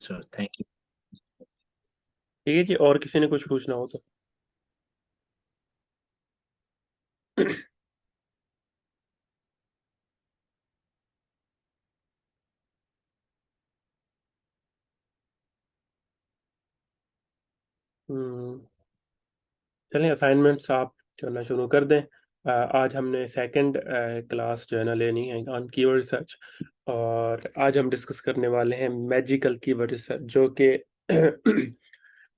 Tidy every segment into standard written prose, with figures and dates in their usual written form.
Sir thank you. ठीक है जी, और किसी ने कुछ पूछना हो तो। हम्म, चलें असाइनमेंट्स आप करना शुरू कर दें। आज हमने सेकंड क्लास जो है ना लेनी है ऑन कीवर्ड रिसर्च। और आज हम डिस्कस करने वाले हैं मैजिकल कीवर्ड रिसर्च, जो कि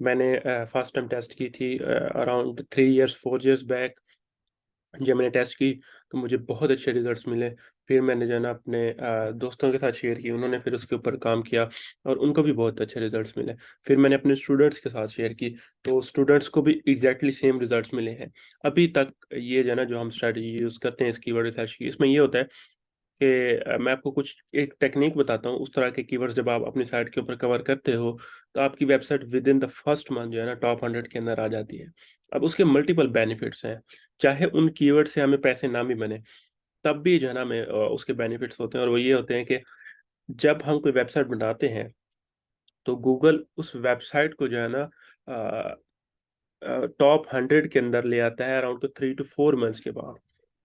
मैंने फर्स्ट टाइम टेस्ट की थी अराउंड 3 इयर्स 4 इयर्स बैक। जब मैंने टेस्ट की तो मुझे बहुत अच्छे रिजल्ट्स मिले। फिर मैंने जो है ना अपने दोस्तों के साथ शेयर की, उन्होंने फिर उसके ऊपर काम किया और उनको भी बहुत अच्छे रिजल्ट्स मिले। फिर मैंने अपने स्टूडेंट्स के साथ शेयर की, तो स्टूडेंट्स को भी एग्जैक्टली सेम रिजल्ट्स मिले हैं। अभी तक ये जो है ना, जो हम स्ट्रैटेजी यूज़ करते हैं इस कीवर्ड रिसर्च की, इसमें ये होता है कि मैं आपको कुछ एक टेक्निक बताता हूँ। उस तरह के कीवर्ड्स जब आप अपनी साइट के ऊपर कवर करते हो तो आपकी website with in the first month जो है ना टॉप 100 के अंदर आ जाती है। अब उसके मल्टीपल बेनिफिट्स हैं। चाहे उन कीवर्ड से हमें पैसे ना भी बने, तब भी जो है ना हमें उसके बेनिफिट्स होते हैं, और वो ये होते हैं कि जब हम कोई वेबसाइट बनाते हैं तो गूगल उस वेबसाइट को जो है ना टॉप 100 के अंदर ले आता है अराउंड 3 to 4 मंथ्स के बाद,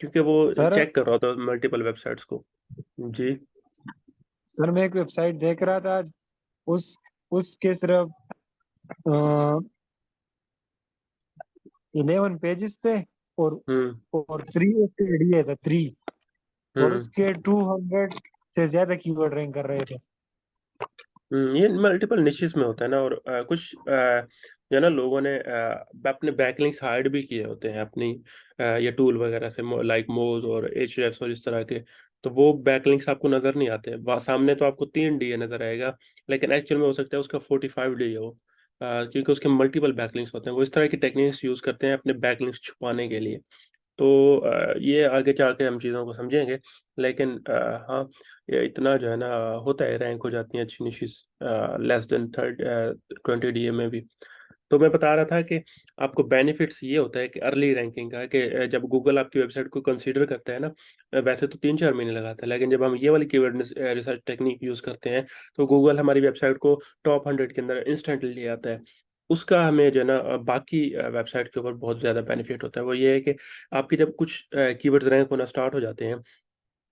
क्योंकि वो सर चेक कर रहा होता है मल्टीपल वेबसाइट्स को। जी। सर मैं एक वेबसाइट देख रहा था आज। उस उसके सिर्फ 11 पेजेस थे। और हम्म। और 3 उसके दिए थे 3। और हम्म। उसके 200 से ज्यादा कीवर्ड रैंक कर रहे थे। ये मल्टीपल निशेस में होता है ना, और कुछ जो है ना लोगों ने अपने बैकलिंक्स हाइड भी किए होते हैं अपनी ये टूल वगैरह से, लाइक मोज और एचरेफ्स और इस तरह के। तो वो बैकलिंक्स आपको नजर नहीं आते, सामने तो आपको 3 डीए नजर आएगा, लेकिन एक्चुअल में हो सकता है उसका 45 डीए हो। क्योंकि उसके मल्टीपल बैकलिंक्स होते हैं। वो इस तरह की टेक्निक्स यूज करते हैं अपने बैकलिंक्स छुपाने के लिए। तो ये आगे जाके हम चीज़ों को समझेंगे। लेकिन हाँ, ये इतना जो है ना होता है, रैंक हो जाती है अच्छी निशिस लेस देन 20 डीए में भी। तो मैं बता रहा था कि आपको बेनिफिट्स ये होता है कि अर्ली रैंकिंग का, कि जब गूगल आपकी वेबसाइट को कंसीडर करता है ना, वैसे तो 3 4 महीने लगाता है, लेकिन जब हम ये वाली कीवर्ड रिसर्च टेक्निक यूज़ करते हैं तो गूगल हमारी वेबसाइट को टॉप 100 के अंदर इंस्टेंटली ले आता है। उसका हमें जो है ना बाकी वेबसाइट के ऊपर बहुत ज़्यादा बेनिफिट होता है। वो ये है कि आपकी जब कुछ कीवर्ड्स रैंक होना स्टार्ट हो जाते हैं,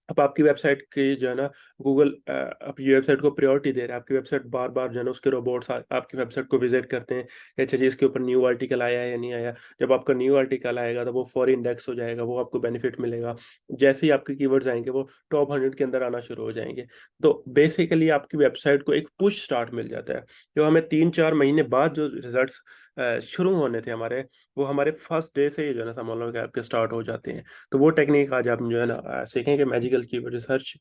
अब आपकी वेबसाइट की जो है ना गूगल आपकी वेबसाइट को प्रायोरिटी दे रहा है। आपकी वेबसाइट बार बार जो है ना उसके रोबोट्स आपकी वेबसाइट को विजिट करते हैं कि अच्छा जी इसके ऊपर न्यू आर्टिकल आया है या नहीं आया। जब आपका न्यू आर्टिकल आएगा तो वो फॉर इंडेक्स हो जाएगा, वो आपको बेनिफिट मिलेगा। जैसे ही आपके कीवर्ड्स आएंगे वो टॉप 100 के अंदर आना शुरू हो जाएंगे। तो बेसिकली आपकी वेबसाइट को एक पुश स्टार्ट मिल जाता है, जो हमें 3 4 महीने बाद जो रिजल्ट्स शुरू होने थे हमारे, वो हमारे फर्स्ट डे से ही जो है ना समझ लो कि आपके स्टार्ट हो जाते हैं। तो वो टेक्निक आज आप जो है ना सीखेंगे, मैजिकल कीवर्ड रिसर्च।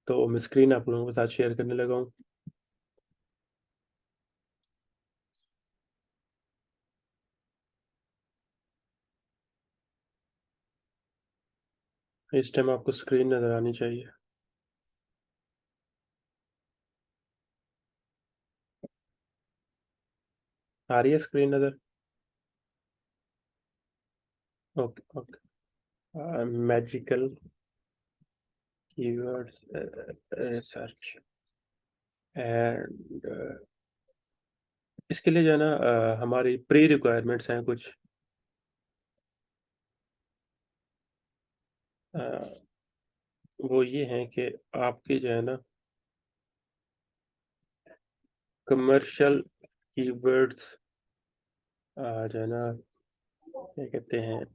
तो मैं स्क्रीन आप लोगों के साथ शेयर करने लगा हूँ। इस टाइम आपको स्क्रीन नजर आनी चाहिए। आ रही है स्क्रीन नजर? Okay okay. Magical keywords research and इसके लिए जो है ना हमारी प्री रिक्वायरमेंट्स हैं कुछ। अ, वो ये हैं कि आपके जो है ना कमर्शियल कीवर्ड्स जो है ना क्या कहते हैं,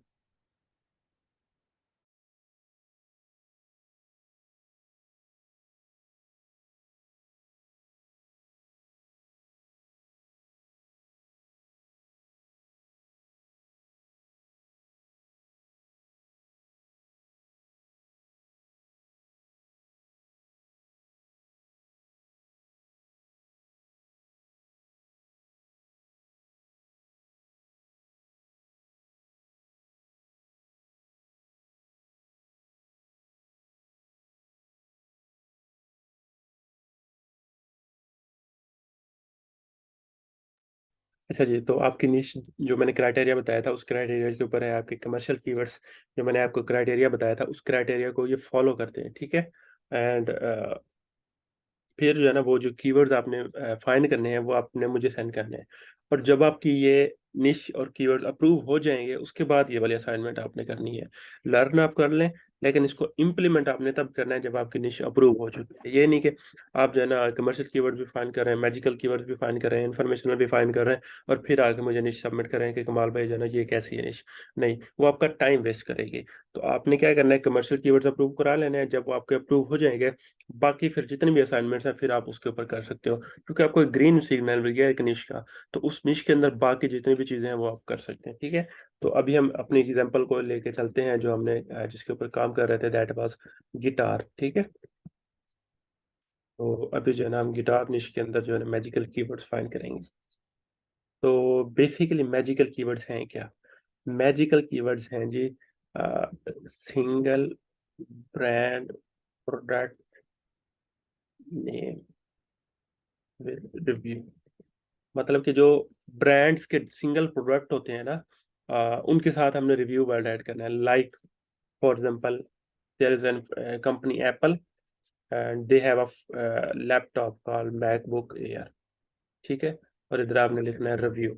अच्छा जी। तो आपकी निश जो मैंने क्राइटेरिया बताया था उस क्राइटेरिया के ऊपर है आपके कमर्शियल कीवर्ड्स। जो मैंने आपको क्राइटेरिया बताया था उस क्राइटेरिया को ये फॉलो करते हैं, ठीक है। एंड फिर जो है ना वो जो कीवर्ड्स आपने फाइंड करने हैं वो आपने मुझे सेंड करने हैं। और जब आपकी ये निश और कीवर्ड्स अप्रूव हो जाएंगे उसके बाद ये वाली असाइनमेंट आपने करनी है। लर्न आप कर लें, लेकिन इसको इम्प्लीमेंट आपने तब करना है जब आपकी निश अप्रूव हो चुकी है। ये नहीं कि आप जो है ना कमर्शियल कीवर्ड भी फाइंड कर रहे हैं, मैजिकल कीवर्ड भी फाइंड कर रहे हैं, इन्फॉर्मेशनल भी फाइंड कर रहे हैं, और फिर आगे मुझे निश सबमिट कर रहे हैं कि कमाल भाई जो है ना ये कैसी है निश। नहीं, वो आपका टाइम वेस्ट करेगी। तो आपने क्या करना है, कमर्शियल कीवर्ड्स अप्रूव करा लेने हैं। जब वो आपके अप्रूव हो जाएंगे, बाकी फिर जितनी भी असाइनमेंट्स हैं फिर आप उसके ऊपर कर सकते हो, क्योंकि आपको ग्रीन सिग्नल मिल गया एक निश का। तो उस निश के अंदर बाकी जितनी भी चीजें हैं वो आप कर सकते हैं, ठीक है। तो अभी हम अपने एग्जांपल को लेके चलते हैं जो हमने जिसके ऊपर काम कर रहे थे, दैट वाज गिटार, ठीक है। तो अभी जो है ना हम गिटार निश के अंदर जो है ना मैजिकल कीवर्ड्स फाइंड करेंगे। तो बेसिकली मैजिकल कीवर्ड्स हैं क्या? मैजिकल कीवर्ड्स हैं जी, single brand product name review. मतलब कि जो ब्रांड्स के सिंगल प्रोडक्ट होते हैं ना, उनके साथ हमने रिव्यू वर्ड ऐड करना है। Like for example, there is an company Apple and they have a laptop called MacBook Air, ठीक है। और इधर आपने लिखना है रिव्यू,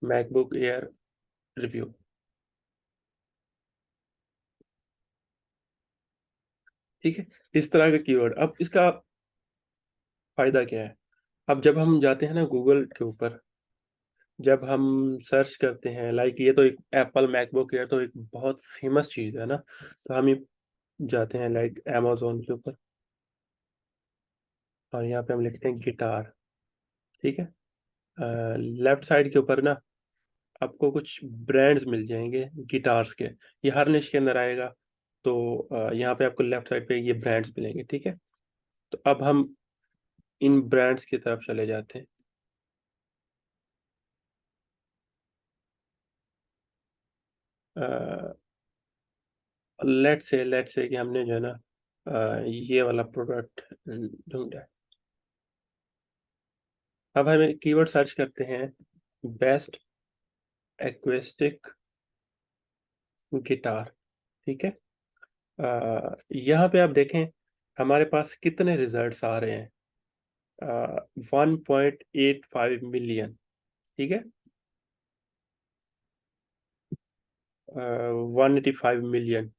मैकबुक एयर रिव्यू, ठीक है। इस तरह का कीवर्ड। अब इसका फायदा क्या है? अब जब हम जाते हैं ना गूगल के ऊपर, जब हम सर्च करते हैं, लाइक ये तो एक एप्पल मैकबुक एयर तो एक बहुत फेमस चीज़ है ना, तो हम ये जाते हैं लाइक अमेजोन के ऊपर, और यहाँ पे हम लिखते हैं गिटार, ठीक है। लेफ्ट साइड के ऊपर ना आपको कुछ ब्रांड्स मिल जाएंगे गिटार्स के, ये हर निश के अंदर आएगा। तो यहाँ पे आपको लेफ्ट साइड पे ये ब्रांड्स मिलेंगे, ठीक है। तो अब हम इन ब्रांड्स की तरफ चले जाते हैं। लेट्स से कि हमने जो है ना ये वाला प्रोडक्ट ढूंढा है। अब हमें कीवर्ड सर्च करते हैं, बेस्ट एक्वेस्टिक गिटार, ठीक है। यहाँ पे आप देखें हमारे पास कितने रिजल्ट्स आ रहे हैं, 1.85 मिलियन, ठीक है। 185 मिलियन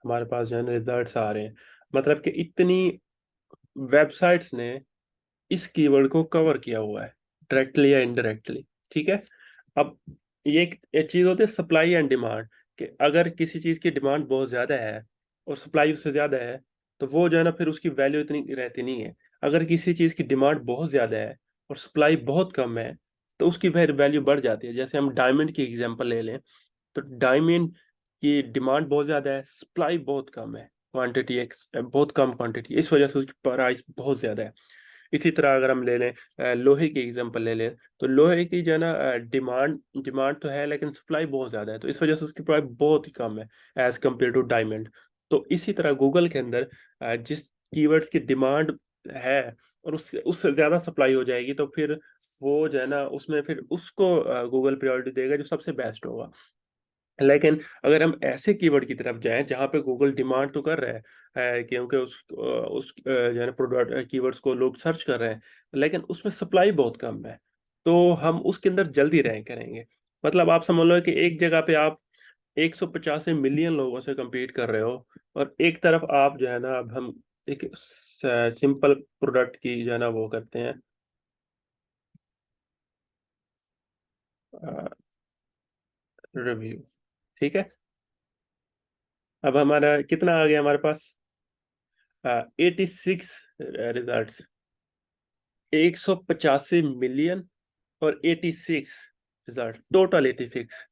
हमारे पास जो है ना रिजल्ट्स आ रहे हैं। मतलब कि इतनी वेबसाइट्स ने इस कीवर्ड को कवर किया हुआ है, डायरेक्टली या इनडायरेक्टली, ठीक है। अब ये एक चीज होती है सप्लाई एंड डिमांड, कि अगर किसी चीज की डिमांड बहुत ज्यादा है और सप्लाई उससे ज्यादा है, तो वो जो है ना फिर उसकी वैल्यू इतनी रहती नहीं है। अगर किसी चीज की डिमांड बहुत ज्यादा है और सप्लाई बहुत कम है, तो उसकी फिर वैल्यू बढ़ जाती है। जैसे हम डायमंड की एग्जांपल ले लें, तो डायमंड की डिमांड बहुत ज्यादा है, सप्लाई बहुत कम है, क्वांटिटी एक बहुत कम क्वांटिटी, इस वजह से उसकी प्राइस बहुत ज्यादा है। इसी तरह अगर हम ले लें लोहे की एग्जांपल ले लें, तो लोहे की जो है ना डिमांड डिमांड तो है लेकिन सप्लाई बहुत ज़्यादा है, तो इस वजह से उसकी प्राइस बहुत ही कम है एज कम्पेयर टू डायमंड। तो इसी तरह गूगल के अंदर जिस कीवर्ड्स की डिमांड है और उससे ज़्यादा सप्लाई हो जाएगी, तो फिर वो जो है ना उसमें फिर उसको गूगल प्रायोरिटी देगा जो सबसे बेस्ट होगा। लेकिन अगर हम ऐसे कीवर्ड की तरफ जाएं जहां पे गूगल डिमांड तो कर रहा है, क्योंकि जो है ना प्रोडक्ट कीवर्ड्स को लोग सर्च कर रहे हैं, लेकिन उसमें सप्लाई बहुत कम है, तो हम उसके अंदर जल्दी रैंक करेंगे। मतलब आप समझ लो कि एक जगह पे आप 185 मिलियन लोगों से compete कर रहे हो, और एक तरफ आप जो है ना, अब हम एक सिंपल प्रोडक्ट की जो है ना वो करते हैं रिव्यू, ठीक है। अब हमारा कितना आ गया हमारे पास, 86 रिजल्ट्स, 185 मिलियन और 86 रिजल्ट, टोटल 86।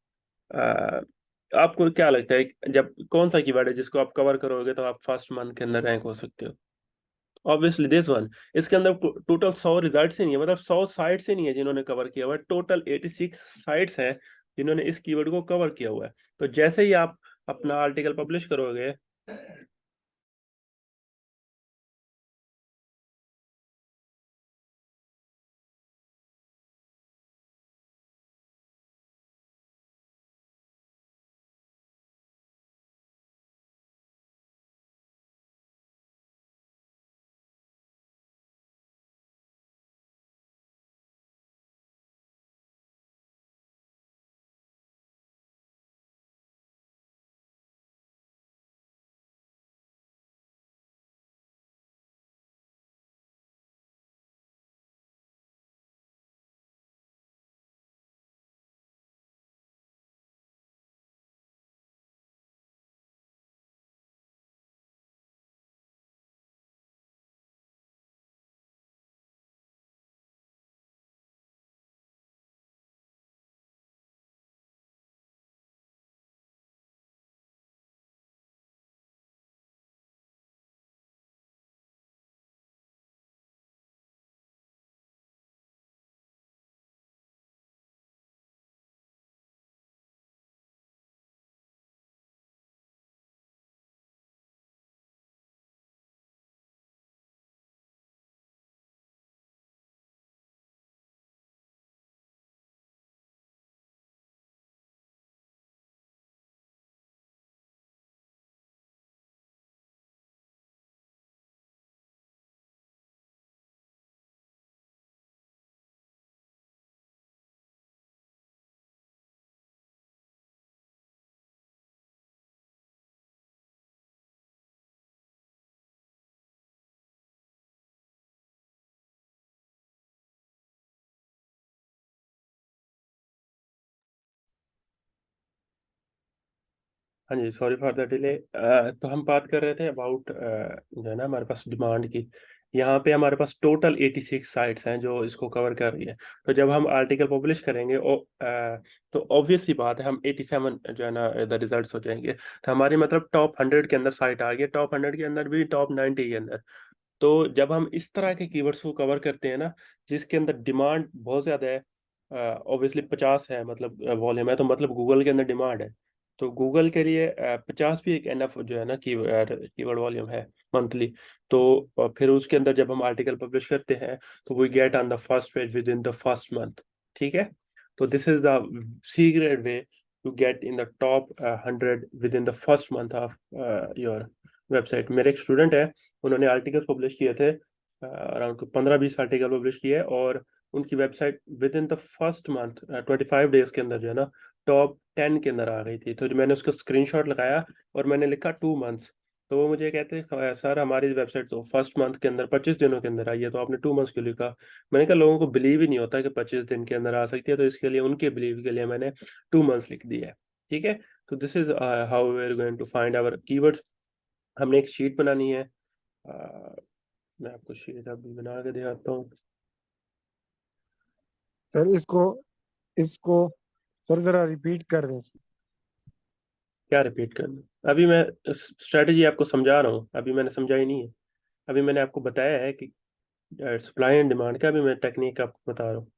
आपको क्या लगता है जब कौन सा कीवर्ड है जिसको आप कवर करोगे तो आप फर्स्ट मंथ के अंदर रैंक हो सकते हो? Obviously this one. इसके अंदर टोटल 100 रिजल्ट से नहीं है, मतलब 100 साइट से नहीं है जिन्होंने कवर किया हुआ है, टोटल 86 साइट्स हैं जिन्होंने इस कीवर्ड को कवर किया हुआ है। तो जैसे ही आप अपना आर्टिकल पब्लिश करोगे, हाँ जी, सॉरी फॉर द डिले। तो हम बात कर रहे थे अबाउट जो है ना हमारे पास डिमांड की। यहाँ पे हमारे पास टोटल 86 साइट्स हैं जो इसको कवर कर रही है। तो जब हम आर्टिकल पब्लिश करेंगे तो ऑब्वियस सी बात है हम 87 जो है ना द रिजल्ट्स हो जाएंगे। तो हमारी मतलब टॉप 100 के अंदर साइट आ गई, टॉप 100 के अंदर भी टॉप 90 के अंदर। तो जब हम इस तरह के कीवर्ड्स को कवर करते हैं ना, जिसके अंदर डिमांड बहुत ज़्यादा है, ऑब्वियसली 50 है मतलब वॉल्यूम है, तो मतलब गूगल के अंदर डिमांड है। तो गूगल के लिए 50 भी एक एनफ जो है ना कीवर्ड वॉल्यूम है मंथली। तो फिर उसके अंदर जब हम आर्टिकल पब्लिश करते हैं तो we get on the first page within the first month. ठीक है। तो this is the secret way to get in the top 100 within the first month of your website. मेरे एक student है, उन्होंने आर्टिकल पब्लिश किए थे, around 15-20 article publish किए, और उनकी website with in the first month 25 days के अंदर जो है ना टॉप 10 के अंदर आ गई थी। तो जो मैंने उसका स्क्रीनशॉट लगाया और मैंने लिखा 2 मंथ्स, तो वो मुझे कहते हैं सर हमारी वेबसाइट तो फर्स्ट मंथ के अंदर 25 दिनों के अंदर आई है, तो आपने 2 मंथ्स क्यों लिखा? मैंने कहा लोगों को बिलीव ही नहीं होता कि 25 दिन के अंदर आ सकती है, तो इसके लिए उनके बिलीव के लिए मैंने 2 मंथ्स लिख दिया है। ठीक है। तो this is how we are going to find our keywords. हमने एक शीट बनानी है। अ, मैं आपको शीट अभी बना के दिखाता हूँ। सर इसको इसको सर जरा रिपीट कर दें सर। क्या रिपीट करना? अभी मैं स्ट्रेटेजी आपको समझा रहा हूँ, अभी मैंने समझाई नहीं है। अभी मैंने आपको बताया है कि सप्लाई एंड डिमांड का, अभी मैं टेक्निक आपको बता रहा हूँ।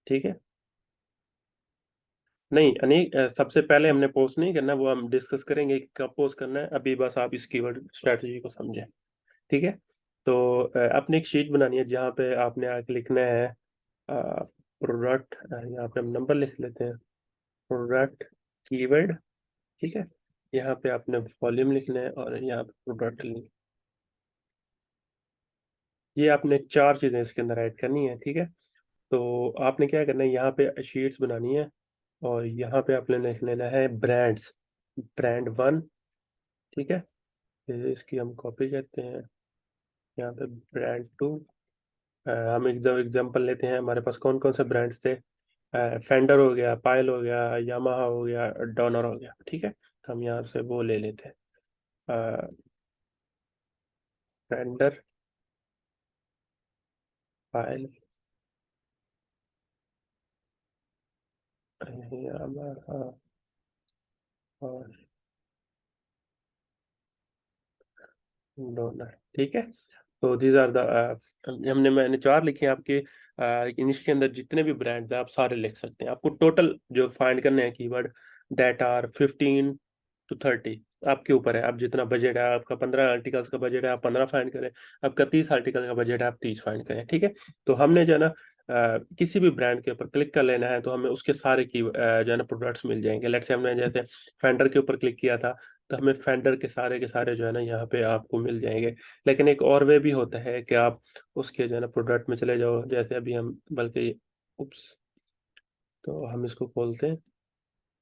ठीक है। नहीं अनेक सबसे पहले हमने पोस्ट नहीं करना, वो हम डिस्कस करेंगे कि कब पोस्ट करना है। अभी बस आप इस कीवर्ड स्ट्रेटेजी को समझें। ठीक है। तो अपने एक शीट बनानी है जहाँ पे आपने आके लिखना है प्रोडक्ट, यहाँ पे हम नंबर लिख लेते हैं, प्रोडक्ट कीवर्ड। ठीक है। यहाँ पे आपने वॉल्यूम लिखना है और यहाँ पे प्रोडक्ट लिखना। ये आपने 4 चीज़ें इसके अंदर ऐड करनी है। ठीक है। तो आपने क्या करना है, यहाँ पे शीट्स बनानी है और यहाँ पे आपने लिख लेना है ब्रांड्स, ब्रांड 1। ठीक है। फिर इसकी हम कॉपी करते हैं, यहाँ पे ब्रांड 2। हम एकदम एग्जांपल लेते हैं, हमारे पास कौन कौन से ब्रांड्स थे। फेंडर हो गया, पायल हो गया, यामाहा हो गया, डॉनर हो गया। ठीक है। तो हम यहाँ से वो ले लेते हैं, फेंडर, पायल, यामाहा और डॉलर। ठीक है। तो दीज आर द मैंने 4 लिखे हैं आपके। इसके अंदर जितने भी ब्रांड्स हैं आप सारे लिख सकते हैं। आपको टोटल जो फाइंड करने हैं कीवर्ड, दैट आर 15 to 30। आपके ऊपर है, आप जितना बजट है, आपका 15 आर्टिकल्स का बजट है आप 15 फाइंड करें, आपका 30 आर्टिकल का बजट है आप 30 फाइंड करें। ठीक है। तो हमने जो है ना किसी भी ब्रांड के ऊपर क्लिक कर लेना है, तो हमें उसके सारे की जो है ना प्रोडक्ट्स मिल जाएंगे। लेट्स से हमने जैसे फेंडर के ऊपर क्लिक किया था, तो हमें फेंडर के सारे जो है ना यहाँ पे आपको मिल जाएंगे। लेकिन एक और वे भी होता है कि आप उसके जो है ना प्रोडक्ट में चले जाओ, जैसे अभी हम बल्कि उप्स, तो हम इसको खोलते हैं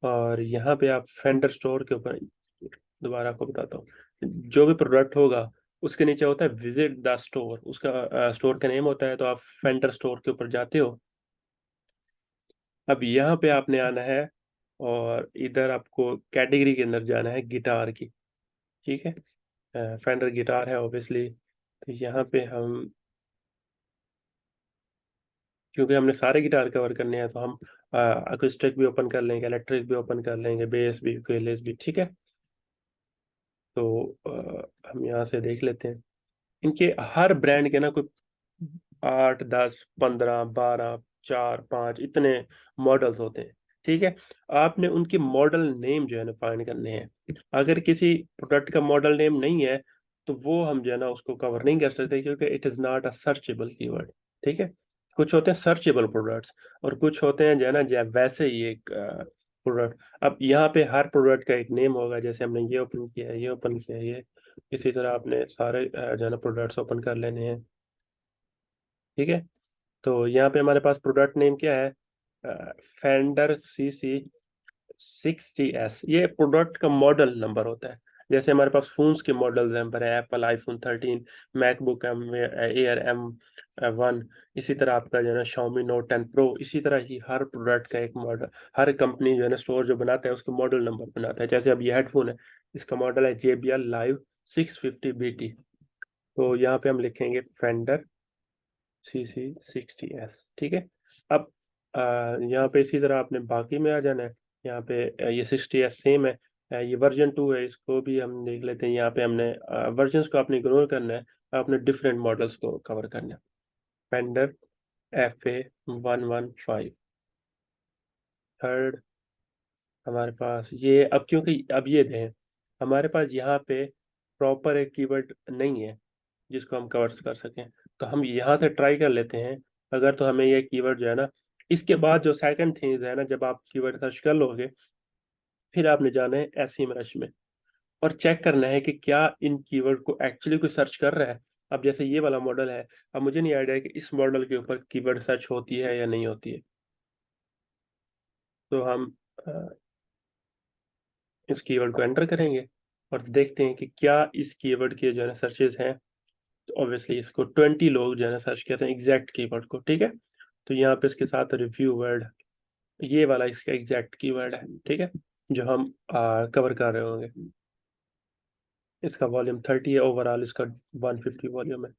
और यहाँ पे आप फेंडर स्टोर के ऊपर, दोबारा आपको बताता हूँ, जो भी प्रोडक्ट होगा उसके नीचे होता है विजिट द स्टोर, उसका स्टोर का नेम होता है। तो आप फेंडर स्टोर के ऊपर जाते हो। अब यहाँ पे आपने आना है और इधर आपको कैटेगरी के अंदर जाना है गिटार की। ठीक है। फेंडर गिटार है ऑब्वियसली, तो यहाँ पे हम, क्योंकि हमने सारे गिटार कवर करने हैं, तो हम अकॉस्टिक भी ओपन कर लेंगे, इलेक्ट्रिक भी ओपन कर लेंगे, बेस भी, यूकेलेस भी। ठीक है। तो हम यहाँ से देख लेते हैं इनके हर ब्रांड के ना कोई 8, 10, 15, 12, 4, 5 इतने मॉडल्स होते हैं। ठीक है। आपने उनके मॉडल नेम जो है ना फाइंड करने हैं। अगर किसी प्रोडक्ट का मॉडल नेम नहीं है तो वो हम जो है ना उसको कवर नहीं कर सकते, क्योंकि it is not a searchable keyword. ठीक है। कुछ होते हैं सर्चेबल प्रोडक्ट्स और कुछ होते हैं जो है ना जो वैसे ही एक प्रोडक्ट। अब यहाँ पे हर प्रोडक्ट का एक नेम होगा, जैसे हमने ये ओपन किया है, ये ओपन किया है, ये इसी तरह आपने सारे जो है ना प्रोडक्ट्स ओपन कर लेने हैं। ठीक है। तो यहाँ पे हमारे पास प्रोडक्ट नेम क्या है, फेंडर CC 60S, ये प्रोडक्ट का मॉडल नंबर होता है। जैसे हमारे पास फोन्स के मॉडल्स हैं पर Apple iPhone 13, MacBook air M1, इसी तरह आपका जो है ना Xiaomi Note 10 Pro, इसी तरह ही हर प्रोडक्ट का एक मॉडल, हर कंपनी जो है ना स्टोर जो बनाता है उसके मॉडल नंबर बनाता है। जैसे अब ये हेडफोन है, इसका मॉडल है JBL Live 650BT। तो यहाँ पे हम लिखेंगे फेंडर CC60S, ठीक है। अब यहाँ पे इसी तरह आपने बाकी में आ जाना है। यहाँ पे ये 60S सेम है, ये वर्जन 2 है, इसको भी हम देख लेते हैं। यहाँ पे हमने वर्जन्स को आपने इग्नोर करना है, आपने डिफरेंट मॉडल्स को कवर करना है। फेंडर FA115 थर्ड हमारे पास ये, अब क्योंकि अब ये दें हमारे पास यहाँ पे प्रॉपर एक कीवर्ड नहीं है जिसको हम कवर कर सकें, तो हम यहाँ से ट्राई कर लेते हैं। अगर तो हमें ये कीवर्ड जो है ना, इसके बाद जो सेकंड थिंग है ना, जब आप कीवर्ड सर्च कर लोगे फिर आपने जाना है SEMrush में और चेक करना है कि क्या इन कीवर्ड को एक्चुअली कोई सर्च कर रहा है। अब जैसे ये वाला मॉडल है, अब मुझे नहीं आइडिया कि इस मॉडल के ऊपर कीवर्ड सर्च होती है या नहीं होती है। तो हम अ, इस कीवर्ड को एंटर करेंगे और देखते हैं कि क्या इस कीवर्ड के जो है ना सर्चेज हैं। तो ऑब्वियसली इसको 20 लोग जो है ना सर्च करते हैं एग्जैक्ट कीवर्ड को, ठीक है। तो यहाँ पे इसके साथ रिव्यू वर्ड, ये वाला इसका एग्जैक्ट कीवर्ड है, ठीक है, जो हम कवर कर रहे होंगे। इसका वॉल्यूम 30 है, ओवरऑल इसका 150 वॉल्यूम है।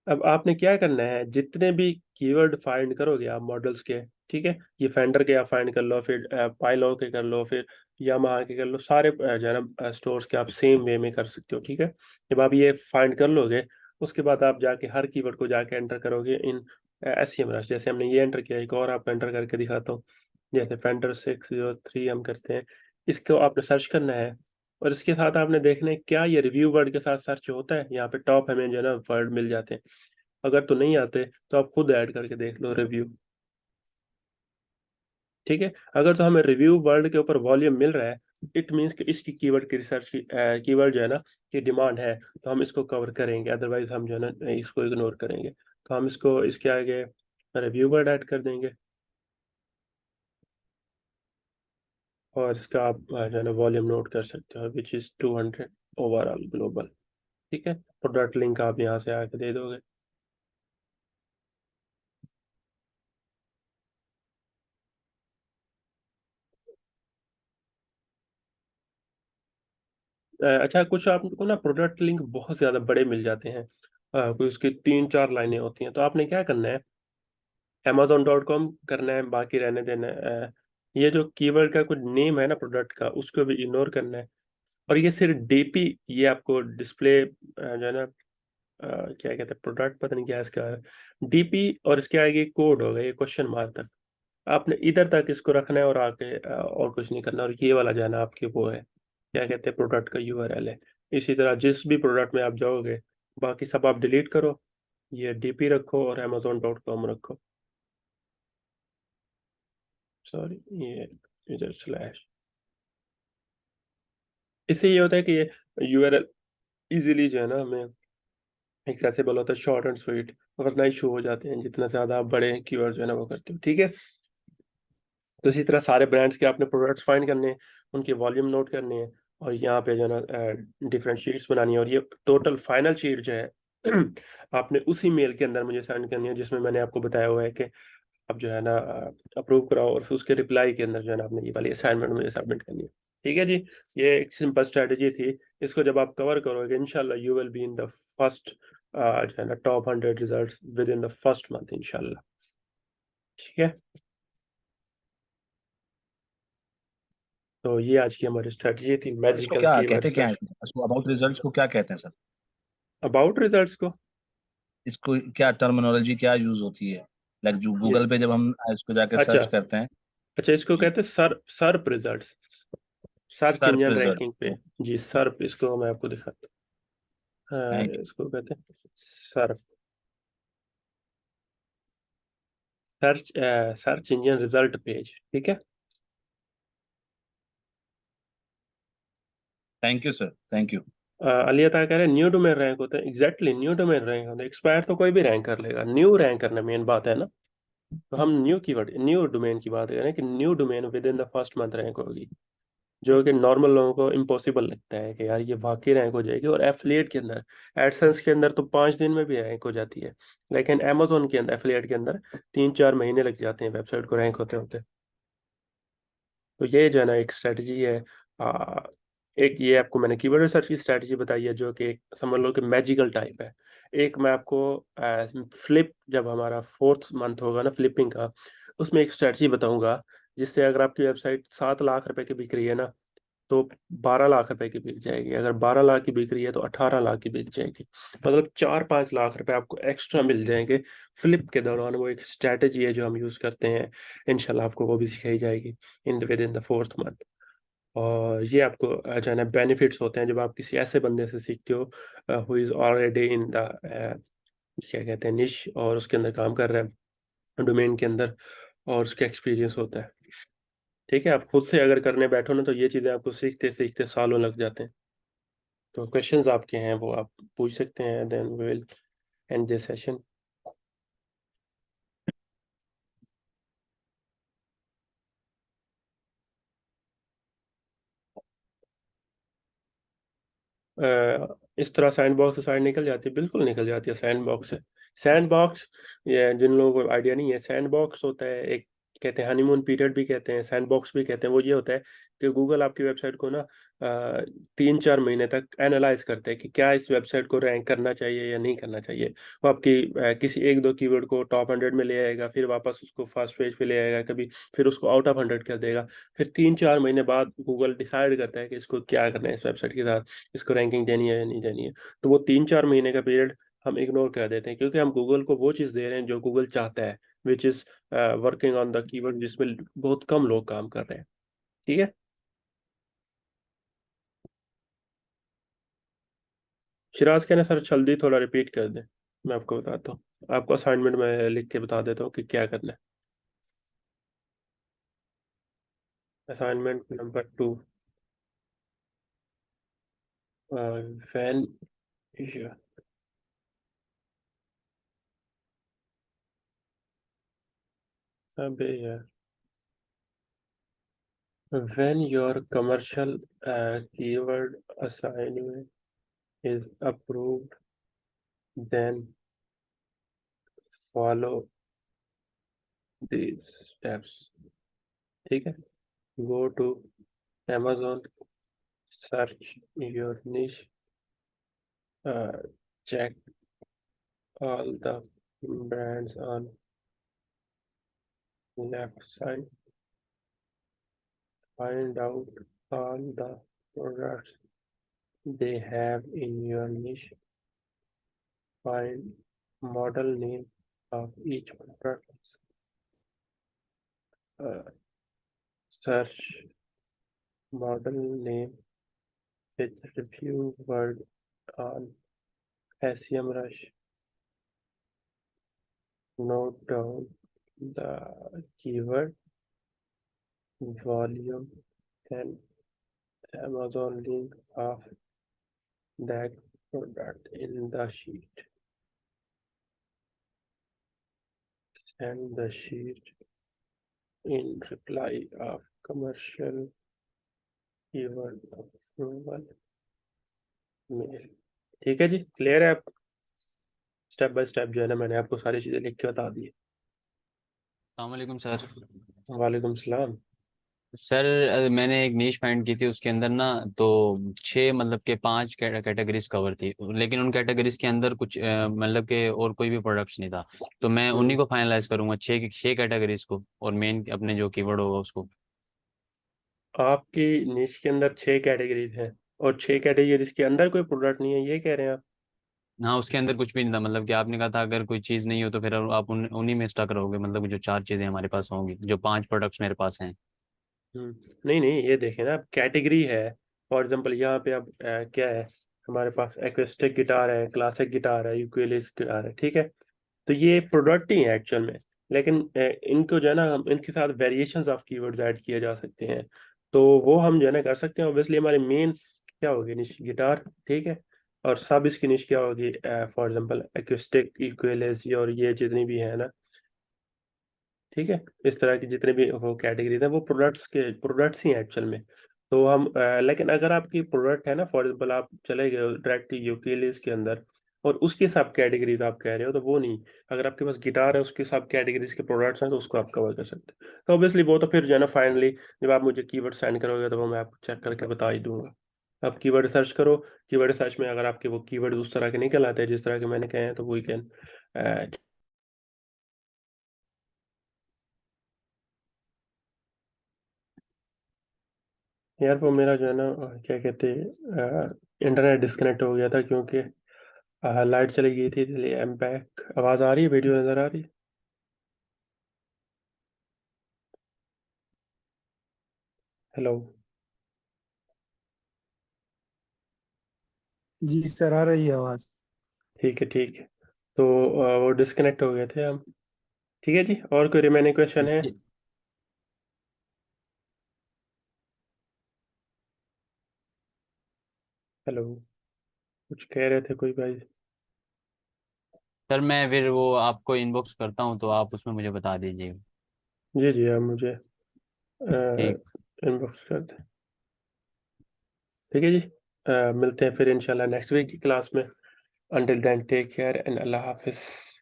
अब आपने क्या करना है, जितने भी कीवर्ड फाइंड करोगे आप मॉडल्स के, ठीक है, ये फेंडर के आप फाइंड कर लो, फिर पाइलो के कर लो, फिर यामाहा के कर लो, सारे जो है ना स्टोर्स के आप सेम वे में कर सकते हो, ठीक है। जब आप ये फाइंड कर लोगे उसके बाद आप जाके हर कीवर्ड को जाके एंटर करोगे इन SEMrush। जैसे हमने ये एंटर किया, एक और आप एंटर करके दिखाता हूँ। जैसे फेंडर 603 हम करते हैं, इसको आपने सर्च करना है और इसके साथ आपने देखना है क्या ये रिव्यू वर्ड के साथ सर्च होता है। यहाँ पे टॉप हमें जो है ना वर्ड मिल जाते हैं। अगर तो नहीं आते तो आप खुद ऐड करके देख लो रिव्यू, ठीक है। अगर तो हमें रिव्यू वर्ड के ऊपर वॉल्यूम मिल रहा है, इट मीन्स कि इसकी कीवर्ड की रिसर्च की कीवर्ड जो है ना की डिमांड है, तो हम इसको कवर करेंगे, अदरवाइज हम जो है ना इसको इग्नोर करेंगे। तो हम इसको इसके आगे रिव्यू वर्ड ऐड कर देंगे और इसका आप जो है ना वॉल्यूम नोट कर सकते हो, विच इज़ 200 ओवरऑल ग्लोबल, ठीक है। प्रोडक्ट लिंक आप यहाँ से आके दे दोगे। अच्छा, कुछ आपको ना प्रोडक्ट लिंक बहुत ज़्यादा बड़े मिल जाते हैं, कोई उसकी 3-4 लाइनें होती हैं, तो आपने क्या करना है, Amazon.com करना है, बाकी रहने देना है। ये जो कीवर्ड का कुछ नेम है ना प्रोडक्ट का, उसको भी इग्नोर करना है। और ये सिर्फ DP, ये आपको डिस्प्ले जो है ना क्या कहते हैं, प्रोडक्ट पता नहीं क्या है इसका, DP, और इसके आगे कोड होगा ये क्वेश्चन मार्क तक, आपने इधर तक इसको रखना है और आगे और कुछ नहीं करना। और ये वाला जो है ना आपके वो है, क्या कहते हैं, प्रोडक्ट का URL है। इसी तरह जिस भी प्रोडक्ट में आप जाओगे बाकी सब आप डिलीट करो, ये DP रखो और Amazon.com रखो, सॉरी ये इधर स्लैश। इससे ये होता है कि ये URL इजीली जो है ना हमें एक्सेसिबल होता है, शॉर्ट एंड स्वीट, वरना इशू हो जाते हैं जितना ज़्यादा आप बड़े कीवर्ड जो है ना वो करते हो, ठीक है। तो इसी तरह सारे ब्रांड्स के आपने प्रोडक्ट्स फाइंड करने हैं, उनके वॉल्यूम नोट करने हैं और यहाँ पे जो है ना डिफरेंट शीट्स बनानी है, और ये टोटल फाइनल शीट जो है आपने उसी मेल के अंदर मुझे सेंड करनी है जिसमें मैंने आपको बताया हुआ है कि आप जो है ना अप्रूव कराओ, और फिर उसके रिप्लाई के अंदर जो है ना आपने ये वाली असाइनमेंट मुझे सबमिट करनी है, ठीक है जी। ये एक सिंपल स्ट्रेटजी थी, इसको जब आप कवर करोगे इंशाल्लाह you will be in the first जो है ना top 100 results with in the first month इंशाल्लाह, ठीक है। तो ये आज की हमारी स्ट्रेटजी थी, इसको मैजिकल क्या कीवर्ड कहते क्या है, सर्च। इसको अबाउट रिजल्ट्स को क्या कहते हैं सर? अबाउट रिजल्ट्स को, इसको क्या टर्मिनोलॉजी क्या यूज होती है? लाइक जो ये गूगल पे जब हम इसको जाके अच्छा, सर्च करते हैं। अच्छा इसको जी। कहते हैं सर्प results, search search engine result. Ranking पे। जी सर्प, इसको मैं आपको दिखाता हूँ, थैंक यू। इसको कहते हैं सर्प, search search engine result page, ठीक है। Thank you sir, thank you. Ali अता कह रहे हैं न्यू डोमेन रैंक होता है, एग्जैक्टली न्यू डोमेन रैंक होता है, एक्सपायर तो कोई भी रैंक कर लेगा, न्यू रैंक करना मेन बात है ना। तो हम न्यू कीवर्ड न्यू डोमेन की बात कर रहे हैं कि new domain with in the first month rank होगी। जो कि नॉर्मल लोगों को इम्पॉसिबल लगता है कि यार ये वाकई रैंक हो जाएगी। और एफिलिएट के अंदर, एडसेंस के अंदर तो 5 दिन में भी रैंक हो जाती है, लेकिन अमेजोन के अंदर, एफिलिएट के अंदर 3-4 महीने लग जाते हैं वेबसाइट को रैंक होते होते। तो ये जो है ना एक स्ट्रेटजी है। आ, एक ये आपको मैंने कीवर्ड रिसर्च की स्ट्रेटजी बताई है, जो कि एक समझ लो कि मैजिकल टाइप है। एक मैं आपको फ्लिप, जब हमारा 4th मंथ होगा ना फ्लिपिंग का, उसमें एक स्ट्रेटजी बताऊंगा, जिससे अगर आपकी वेबसाइट 7 लाख रुपए की बिक रही है ना, तो 12 लाख रुपए की बिक जाएगी। अगर 12 लाख की बिक रही है तो 18 लाख की बिक जाएगी। मतलब 4-5 लाख रुपए आपको एक्स्ट्रा मिल जाएंगे फ्लिप के दौरान। वो एक स्ट्रैटेजी है जो हम यूज करते हैं। इंशाल्लाह आपको वो भी सिखाई जाएगी with in the 4th month. और ये आपको जो है ना बेनिफिट्स होते हैं जब आप किसी ऐसे बंदे से सीखते हो who is already in the क्या कहते हैं निश, और उसके अंदर काम कर रहा है डोमेन के अंदर, और उसका एक्सपीरियंस होता है। ठीक है, आप खुद से अगर करने बैठो ना, तो ये चीज़ें आपको सीखते सीखते सालों लग जाते हैं। तो क्वेश्चंस आपके हैं वो आप पूछ सकते हैं, then we will end this session. इस तरह सैंड बॉक्स से साइड निकल जाती है, बिल्कुल निकल जाती है सैंड बॉक्स से। सैंड बॉक्स, ये जिन लोगों को आइडिया नहीं है, सैंड बॉक्स होता है एक, कहते हैं हनीमून पीरियड भी कहते हैं, सैंड बॉक्स भी कहते हैं। वो ये होता है कि गूगल आपकी वेबसाइट को ना 3-4 महीने तक एनालाइज करते हैं कि क्या इस वेबसाइट को रैंक करना चाहिए या नहीं करना चाहिए। वो आपकी किसी 1-2 कीवर्ड को टॉप 100 में ले आएगा, फिर वापस उसको फर्स्ट पेज पे ले आएगा कभी, फिर उसको आउट ऑफ 100 कर देगा। फिर 3-4 महीने बाद गूगल डिसाइड करता है कि इसको क्या करना है इस वेबसाइट के साथ, इसको रैंकिंग देनी है या नहीं देनी है। तो वो 3-4 महीने का पीरियड हम इग्नोर कर देते हैं, क्योंकि हम गूगल को वो चीज़ दे रहे हैं जो गूगल चाहता है, which is working on the keyword जिसमें बहुत कम लोग काम कर रहे हैं। ठीक है। शिराज कहना सर जल्दी थोड़ा रिपीट कर दें, मैं आपको बताता हूँ। आपको असाइनमेंट में लिख के बता देता हूँ कि क्या करना है। Assignment number 2, when when your commercial keyword assignment is approved, then follow these steps। ठीक है। Go to Amazon, search your niche, uh, check all the brands on left side, find out all the products they have in your niche, find model name of each product, uh, search model name with review word on SEMrush, note down the keyword, volume, and Amazon link of that product in the sheet. Send the sheet in reply of commercial keyword approval mail। ठीक है जी, clear है आप? Step by step जो है ना मैंने आपको सारी चीज़ें लिख के बता दी है। वालेकुम सर। वालेकुम सलाम। सर मैंने एक नीश फाइंड की थी, उसके अंदर ना तो 6 मतलब के 5 कैटेगरीज कवर थी, लेकिन उन कैटेगरीज के अंदर कुछ मतलब के और कोई भी प्रोडक्ट्स नहीं था। तो मैं उन्हीं हम्म को फाइनलाइज करूंगा, 6 कैटेगरीज को, और मेन अपने जो कीवर्ड होगा उसको। आपकी निश के अंदर 6 कैटेगरीज हैं, और 6 कैटेगरीज के अंदर कोई प्रोडक्ट नहीं है, ये कह रहे हैं आप? हाँ, उसके अंदर कुछ भी नहीं था, मतलब कि आपने कहा था अगर कोई चीज़ नहीं हो तो फिर आप उन्हीं में स्टक रहोगे, मतलब जो 4 चीज़ें हमारे पास होंगी, जो 5 प्रोडक्ट्स मेरे पास हैं। नहीं नहीं, ये देखें ना, अब कैटेगरी है। फॉर एग्जांपल यहाँ पे अब क्या है, हमारे पास एक्वेस्टिक गिटार है, क्लासिक गिटार है, यूकेलेले गिटार है। ठीक है। तो ये प्रोडक्ट ही है एक्चुअल में, लेकिन इनको जो है ना हम इनके साथ वेरिएशंस ऑफ कीवर्ड्स ऐड किए जा सकते हैं। तो वो हम जो है ना कर सकते हैं। ऑब्वियसली हमारी मेन क्या होगी, निश गिटार। ठीक है। और सब इसकी निश क्या होगी, फॉर एग्जांपल एक्वेस्टिक, यूकेलेले, और ये जितनी भी है ना। ठीक है। इस तरह की जितने भी वो कैटेगरीज हैं, वो प्रोडक्ट्स ही हैं एक्चुअल में। तो हम लेकिन अगर आपकी प्रोडक्ट है ना, फॉर एग्जाम्पल आप चले गए डायरेक्टली यूकेलेस के अंदर और उसके सब कैटेगरीज आप कह रहे हो, तो वो नहीं। अगर आपके पास गिटार है, उसके सब कैटेगरीज के प्रोडक्ट्स हैं, तो उसको आप कवर कर सकते हैं। तो ऑब्वियसली वो तो फिर जो है ना, फाइनली जब आप मुझे कीवर्ड सेंड करोगे तो वो मैं आपको चेक करके बता ही दूंगा। आप कीवर्ड सर्च करो, कीवर्ड सर्च में अगर आपके वो कीवर्ड उस तरह के निकल आते हैं जिस तरह के मैंने कहे हैं, तो वी कैन। यार वो मेरा जो है ना, क्या कहते हैं, इंटरनेट डिस्कनेक्ट हो गया था क्योंकि लाइट चली गई थी, इसलिए एम बैक। आवाज़ आ रही है, वीडियो नज़र आ रही है? हेलो। जी सर, आ रही है आवाज। ठीक है, ठीक है। तो वो डिस्कनेक्ट हो गए थे हम। ठीक है जी, और कोई रिमेनिंग क्वेश्चन है? ये- हेलो, कुछ कह रहे थे कोई भाई? सर मैं फिर वो आपको इनबॉक्स करता हूँ, तो आप उसमें मुझे बता दीजिए। जी जी, आप मुझे ठीक। इनबॉक्स कर दें। ठीक है जी। मिलते हैं फिर इंशाल्लाह नेक्स्ट वीक की क्लास में। Until then take care and Allah हाफिज़।